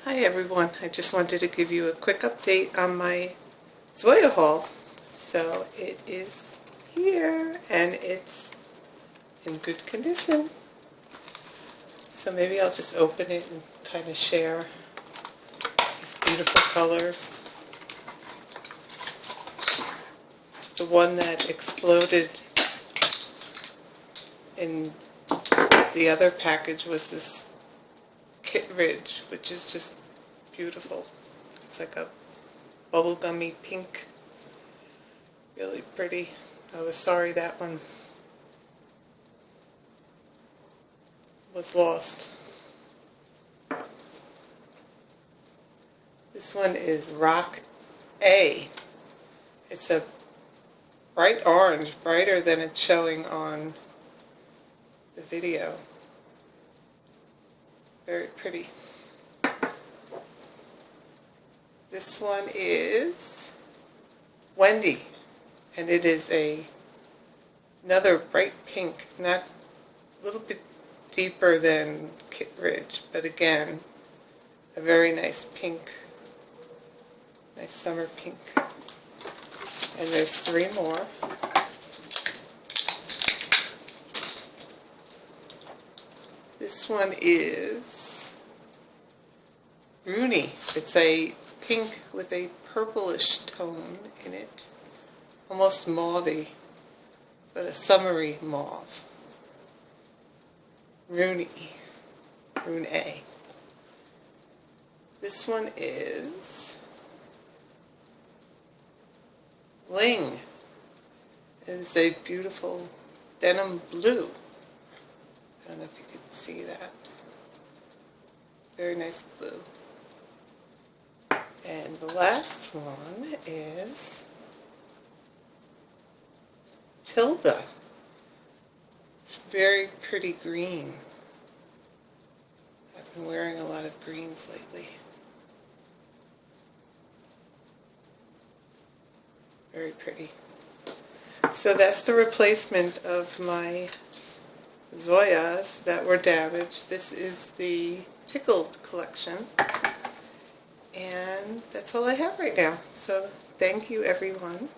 Hi everyone, I just wanted to give you a quick update on my Zoya haul. So it is here and it's in good condition. So maybe I'll just open it and kind of share these beautiful colors. The one that exploded in the other package was this Kit Ridge, which is just beautiful. It's like a bubblegummy pink. Really pretty. I was sorry that one was lost. This one is Rock A. It's a bright orange, brighter than it's showing on the video. Very pretty. This one is Wendy, and it is another bright pink, not a little bit deeper than Kit Ridge, but again, a very nice pink, nice summer pink. And there's 3 more. This one is Rooney. It's a pink with a purplish tone in it. Almost mauve-y, but a summery mauve. Rooney. Rune A. This one is Ling. It is a beautiful denim blue. I don't know if you can see that. Very nice blue. And the last one is Tilda. It's very pretty green. I've been wearing a lot of greens lately. Very pretty. So that's the replacement of my Zoyas that were damaged. This is the Tickled collection. And that's all I have right now. So thank you everyone.